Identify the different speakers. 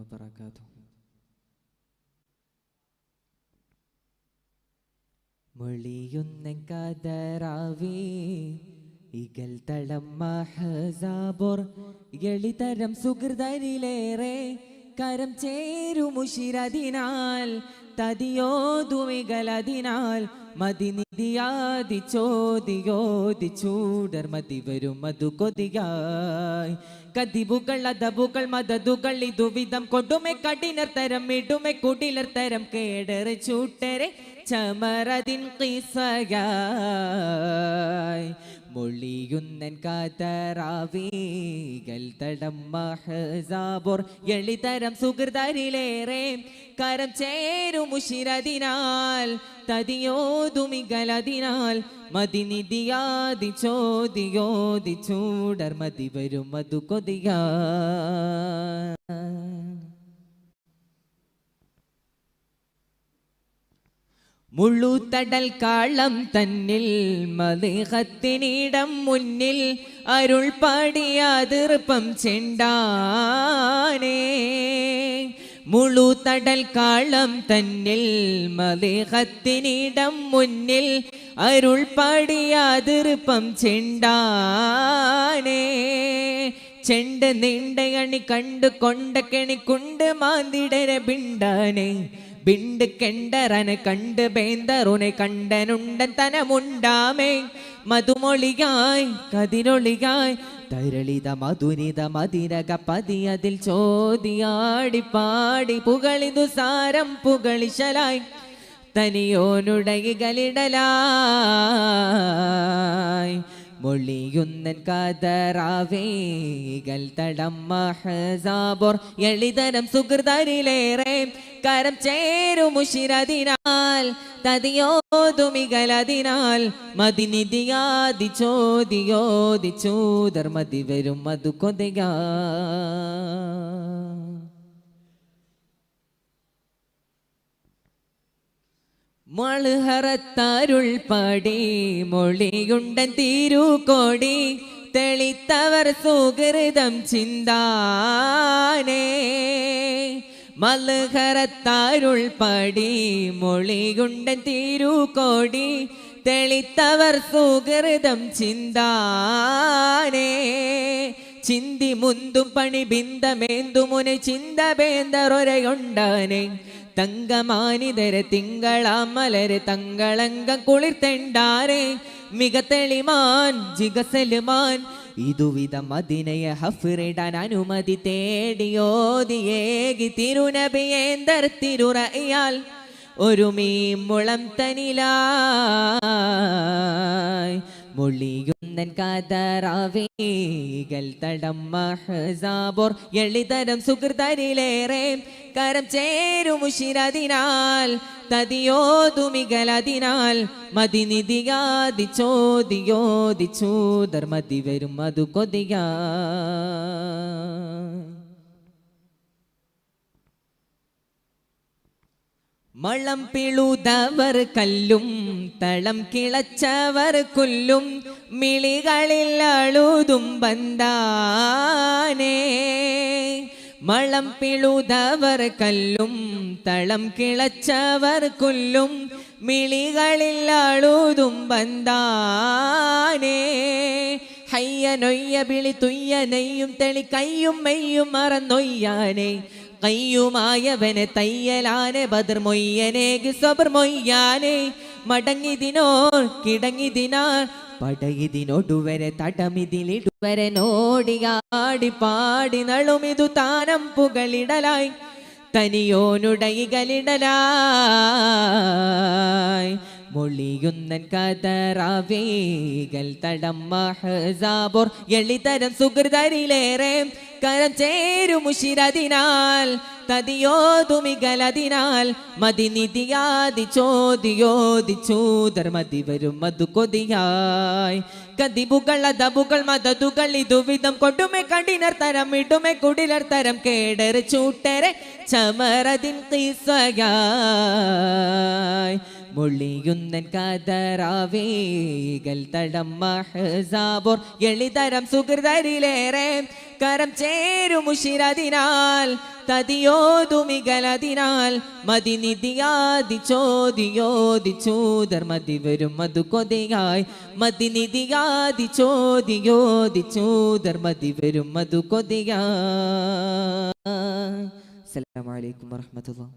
Speaker 1: وبركاته. മൊളിയുന്ന കതറാവേ ഇകൽ തളം മഹസാബോർ എളിതരം സുഹൃതരിലേറെ കരം ചേരുമുഷിരതിനാൽ തതിയോതുമികലതിനാൽ മതിനിധിയാതി ചോദിയോതി ചൂടർ മതി വരും മധു കൊതിയായി കതിബുകൾ അതബുകൾ മദതുകൾ ഇതുവിധം കൊടുമെ കഠിനർ തരം ഇടുമെ കുടിലർ തരം കേടറ് ചൂട്ടരെ ചമറതിൻ ഖിസയായി മൊളിയുന്നൻ കാതറാവീകൾ തടം മഹസാബോർ എളിതരം സുഹൃതരിലേറെ കരം ചേരുമുഷിരതിനാൽ തതിയോതുമികലതിനാൽ മതിനിധിയാതി ചോദിയോതി ചൂടർ മതി വരും മധു കൊതിയാ മുള്ളുതടൽ കാളം തന്നിൽ മദേഹത്തിനിടം മുന്നിൽ അരുൾ പാടിയാതിർപ്പം ചെണ്ടാനേ മുള്ളുതടൽ കാളം തന്നിൽ മദേഹത്തിനിടം മുന്നിൽ അരുൾ പാടിയാതിർപ്പം ചെണ്ടാനേ ചെണ്ട് നീണ്ടയണി കണ്ടു കൊണ്ട കെണിക്കുണ്ട് മാന്തിടര ബിണ്ടാനേ ബിണ്ട് കെണ്ടറന് കണ്ട് ബേന്തറുനെ കണ്ടനുണ്ടൻ തനമുണ്ടാമേ മധുമൊളിയായി കതിരൊളിയായി തരളിത മധുരിത മതിരക പതി അതിൽ ചോദിയാടി പാടി പുകളിതു സാരം പുകളിശലായി തനിയോനുടകികളിടലായി മൊളിയുന്നൻ കാതറാവേകൾ തടം മഹസാബോർ എളിതരം സുഹൃതരിലേറെ കരം ചേരുമുഷിരതിനാൽ തതിയോതുമികലതിനാൽ മതിനിധിയാതി ചോദിയോതി ചൂദർ മതി വരും മധു കൊതിയാ മൾഹറത്താരുൾ പാടി മൊളിയുണ്ടൻ തിരുകോടി തെളിത്തവർ സുഹൃതം ചിന്താനേ മൾഹറത്താരുൾ പാടി മൊളിയുണ്ടൻ തിരുകോടി തെളിത്തവർ സുഹൃതം ചിന്താനേ ചിന്തി മുന്തും പണി ബിന്ദമേന്തുമുനെ ചിന്ത ബേന്തറൊരയുണ്ടാനേ തങ്കമാനിതരെ തിങ്കളാമലരെ തങ്കളങ്കം കുളിർത്തെണ്ടാരെ മികത്തെളിമാൻ ജിഗസലുമാൻ ഇതുവിധം അതിനയ ഹഫിറിടാൻ അനുമതി തേടിയോതിയേകി തിരുനബിയേന്തർ തിരുറയാൽ ഒരു മീമുളം തനിലായി മൊളിയുന്നൻ കാതറാവേകൾ തടം മഹസാബോർ എളിതരം സുഹൃതരിലേറെ കരം ചേരുമുഷിരതിനാൽ തതിയോതുമികലതിനാൽ മതിനിധിയാതി ചോദിയോതി ചൂദർ മതി വരും മധു കൊതിയാ മളം പിളുതവർ കല്ലും തളം കിളച്ചവർ കൊല്ലും മിളികളിൽ അഴുതും ബന്ധാനേ മളം പിളുതവർ കല്ലും തളം കിളച്ചവർ കൊല്ലും മിളികളിൽ അഴുതും ബന്ധാനേ ഹയ്യനൊയ്യ വിളി തുയ്യനെയ്യും തെളി കയ്യും മെയ്യും മറന്നൊയ്യാനേ കയ്യുമായവനെ തയ്യലാനെ ബദർ മൊയ്യനേകി സബർ മൊയ്യാനെ മടങ്ങിതിനോർ കിടങ്ങിതിനാർ പടയിതിനൊടുവരെ തടമിതിലിടുവരെ നോടിയാടി പാടി നളുമിതു താനം പുകളിടലായി തനിയോനുടയികളിടലായി മൊളിയുന്നൻ കാതറാവേകൾ തടം മഹസാബോർ എളിതരം സുഹൃതരിലേറെ കരം ചേരുമുഷിരതിനാൽ തതിയോതുമികലതിനാൽ മതിനിധിയാതി ചോദിയോതി ചൂദർ മതി വരും മധു കൊതിയായി കതിബുകൾ അതബുകൾ മദതുകൾ ഇതുവിധം കൊടുമെ കഠിനർ തരം ഇടുമെ കുടിലർ തരം കേടറ് ചൂട്ടരെ ചമറതിൻ ഖിസയായി മൊളിയുന്നൻ കാതറാവേകൾ തടം മഹസാബോർ എളിതരം സുഹൃതരിലേറെ കരം ചേരുമുഷിരതിനാൽ തതിയോതുമികലതിനാൽ മതിനിധിയാതി ചോദിയോദിച്ചൂതർ മതി വരും മധു കൊതിയായി മതിനിധിയാതി ചോദിയോദിച്ചൂതർ മതി വരും മധു കൊതിയായി. അസ്സലാമു അലൈക്കും വറഹ്മത്തുള്ളാഹി.